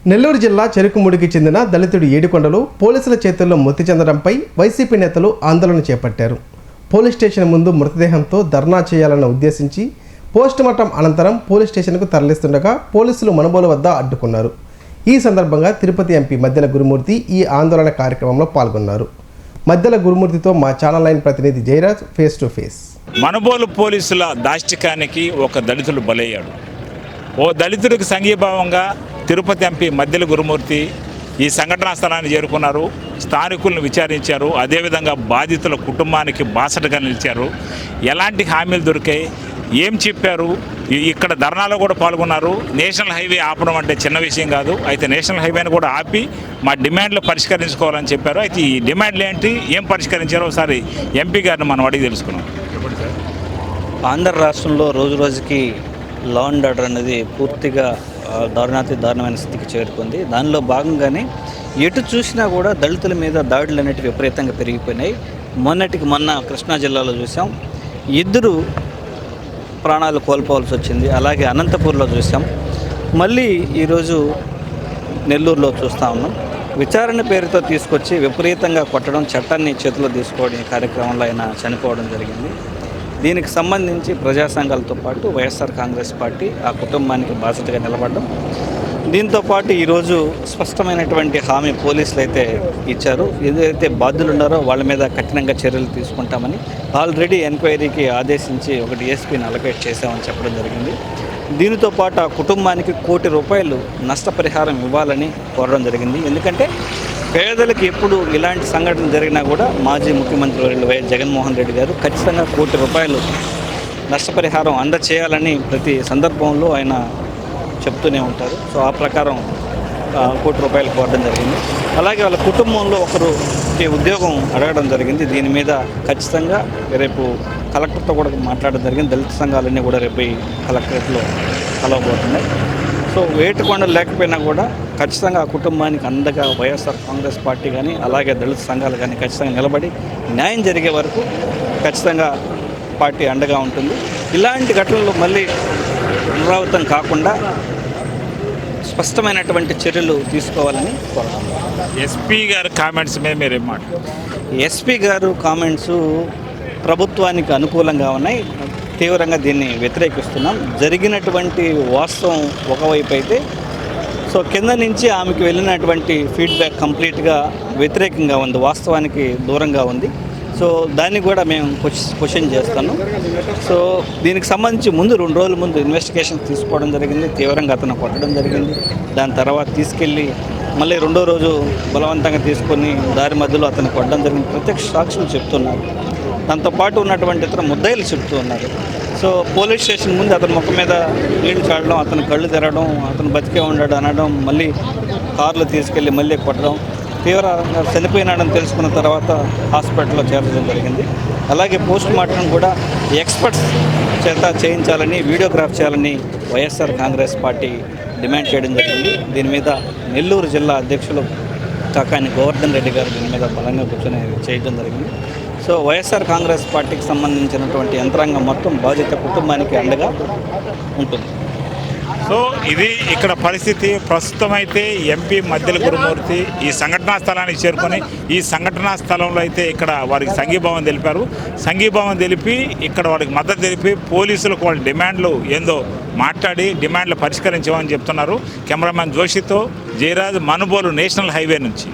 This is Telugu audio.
నెల్లూరు జిల్లా చెరుకుముడికి చెందిన దళితుడు ఏడుకొండలు పోలీసుల చేతుల్లో మృతి చెందడంపై వైసీపీ నేతలు ఆందోళన చేపట్టారు. పోలీస్ స్టేషన్ ముందు మృతదేహంతో ధర్నా చేయాలని ఉద్దేశించి పోస్టుమార్టం అనంతరం పోలీస్ స్టేషన్కు తరలిస్తుండగా పోలీసులు మనుబోలు వద్ద అడ్డుకున్నారు. ఈ సందర్భంగా తిరుపతి ఎంపీ మద్దెల గురుమూర్తి ఈ ఆందోళన కార్యక్రమంలో పాల్గొన్నారు. మద్దెల గురుమూర్తితో మా ఛానల్ 9 ప్రతినిధి Jayaraj face to face. Manubolu పోలీసుల దాష్టికానికి ఒక దళితుడు బలయ్యాడు. ఓ దళితుడికి సంఘీభావంగా తిరుపతి ఎంపీ మద్దెల గురుమూర్తి ఈ సంఘటనా స్థలాన్ని చేరుకున్నారు. స్థానికులను విచారించారు. అదేవిధంగా బాధితుల కుటుంబానికి బాసటగా నిలిచారు. ఎలాంటి హామీలు దొరికాయి, ఏం చెప్పారు, ఇక్కడ ధర్నాలో కూడా పాల్గొన్నారు. నేషనల్ హైవే ఆపడం అంటే చిన్న విషయం కాదు. అయితే నేషనల్ హైవేని కూడా ఆపి మా డిమాండ్లు పరిష్కరించుకోవాలని చెప్పారు. అయితే ఈ డిమాండ్లు ఏంటి, ఏం పరిష్కరించారో ఒకసారి ఎంపీ గారిని మనం అడిగి తెలుసుకున్నాం. ఆంధ్ర రాష్ట్రంలో రోజు రోజుకి లా అండ్ ఆర్డర్ అనేది పూర్తిగా దారుణమైన స్థితికి చేరుకుంది. దానిలో భాగంగానే ఎటు చూసినా కూడా దళితుల మీద దాడులు అనేవి విపరీతంగా పెరిగిపోయినాయి. మొన్న కృష్ణా జిల్లాలో చూసాం, 2 ప్రాణాలు కోల్పోవాల్సి వచ్చింది. అలాగే అనంతపూర్లో చూసాం, మళ్ళీ ఈరోజు నెల్లూరులో చూస్తూ ఉన్నాం. విచారణ పేరుతో తీసుకొచ్చి విపరీతంగా కొట్టడం, చట్టాన్ని చేతిలో తీసుకోవడం కార్యక్రమంలో ఆయన చనిపోవడం జరిగింది. దీనికి సంబంధించి ప్రజా సంఘాలతో పాటు వైఎస్ఆర్ కాంగ్రెస్ పార్టీ ఆ కుటుంబానికి బాధ్యతగా నిలబడడం, దీంతోపాటు ఈరోజు స్పష్టమైనటువంటి హామీ పోలీసులు అయితే ఇచ్చారు. ఏదైతే బాధ్యులు ఉన్నారో వాళ్ళ మీద కఠినంగా చర్యలు తీసుకుంటామని ఆల్రెడీ ఎంక్వైరీకి ఆదేశించి ఒక డిఎస్పీని అలొకేట్ చేశామని చెప్పడం జరిగింది. దీనితో పాటు ఆ కుటుంబానికి ₹1 కోటి నష్టపరిహారం ఇవ్వాలని కోరడం జరిగింది. ఎందుకంటే పేదలకు ఎప్పుడు ఇలాంటి సంఘటన జరిగినా కూడా మాజీ ముఖ్యమంత్రి వర్యులు వైఎస్ జగన్మోహన్ రెడ్డి గారు ఖచ్చితంగా ₹1 కోటి నష్టపరిహారం అందచేయాలని ప్రతి సందర్భంలో ఆయన చెప్తూనే ఉంటారు. సో ఆ ప్రకారం ₹1 కోటి కోరడం జరిగింది. అలాగే వాళ్ళ కుటుంబంలో ఒకరికి ఉద్యోగం అడగడం జరిగింది. దీని మీద ఖచ్చితంగా రేపు కలెక్టర్తో కూడా మాట్లాడడం జరిగింది. దళిత సంఘాలన్నీ కూడా రేపు కలెక్టరేట్లో కలవబోతున్నాయి. సో ఏడుకొండలు లేకపోయినా కూడా ఖచ్చితంగా ఆ కుటుంబానికి అండగా వైఎస్ఆర్ కాంగ్రెస్ పార్టీ కానీ అలాగే దళిత సంఘాలు కానీ ఖచ్చితంగా నిలబడి న్యాయం జరిగే వరకు ఖచ్చితంగా పార్టీ అండగా ఉంటుంది. ఇలాంటి ఘటనలు మళ్ళీ పునరావృతం కాకుండా స్పష్టమైనటువంటి చర్యలు తీసుకోవాలని కోరుతున్నాను. ఎస్పీ గారి కామెంట్స్ మీద మీరేం మాట్లాడారు? ఎస్పీ గారు కామెంట్స్ ప్రభుత్వానికి అనుకూలంగా ఉన్నాయి. తీవ్రంగా దీన్ని వ్యతిరేకిస్తున్నాం. జరిగినటువంటి వాస్తవం ఒకవైపు అయితే, సో కింద నుంచి ఆమెకు వెళ్ళినటువంటి ఫీడ్బ్యాక్ కంప్లీట్గా వ్యతిరేకంగా ఉంది, వాస్తవానికి దూరంగా ఉంది. సో దాన్ని కూడా మేము క్వశ్చన్ చేస్తాను. సో దీనికి సంబంధించి ముందు 2 రోజుల ముందు ఇన్వెస్టిగేషన్ తీసుకోవడం జరిగింది. తీవ్రంగా అతను కొట్టడం జరిగింది. దాని తర్వాత తీసుకెళ్ళి మళ్ళీ 2వ రోజు బలవంతంగా తీసుకొని దారి మధ్యలో అతను కొట్టడం జరిగింది. ప్రత్యక్ష సాక్షులు చెప్తున్నారు. దాంతోపాటు ఉన్నటువంటి ఇతర ముద్దాయిలు చెప్తూ ఉన్నారు. సో పోలీస్ స్టేషన్ ముందు అతని ముఖం మీద నీళ్లు చాడడం, అతను కళ్ళు తెరవడం, అతను బతికే ఉన్నాడు అనడం, మళ్ళీ కార్లో తీసుకెళ్ళి మళ్ళీ కొట్టడం, తీవ్రంగా చనిపోయినాడని తెలుసుకున్న తర్వాత హాస్పిటల్లో చేర్చడం జరిగింది. అలాగే పోస్ట్ మార్టం కూడా ఎక్స్పర్ట్స్ చేత చేయించాలని, వీడియోగ్రాఫ్ చేయాలని వైఎస్ఆర్ కాంగ్రెస్ పార్టీ డిమాండ్ చేయడం జరిగింది. దీని మీద నెల్లూరు జిల్లా అధ్యక్షులు కాకాని గోవర్ధన్ రెడ్డి గారు దీని మీద బలంగా కూర్చొని చేయడం జరిగింది. సో వైఎస్ఆర్ కాంగ్రెస్ పార్టీకి సంబంధించినటువంటి యంత్రాంగం మొత్తం బాధిత కుటుంబానికి అండగా ఉంటుంది. సో ఇది ఇక్కడ పరిస్థితి. ప్రస్తుతం అయితే ఎంపీ మద్దెల గురుమూర్తి ఈ సంఘటనా స్థలానికి చేరుకొని ఈ సంఘటనా స్థలంలో అయితే ఇక్కడ వారికి సంఘీభావం తెలిపారు. సంఘీభావం తెలిపి ఇక్కడ వారికి మద్దతు తెలిపి పోలీసులకు వాళ్ళ డిమాండ్లు ఏందో మాట్లాడి డిమాండ్లు పరిష్కరించామని చెప్తున్నారు. కెమెరామ్యాన్ జోషితో జయరాజ్, మనుబోలు నేషనల్ హైవే నుంచి.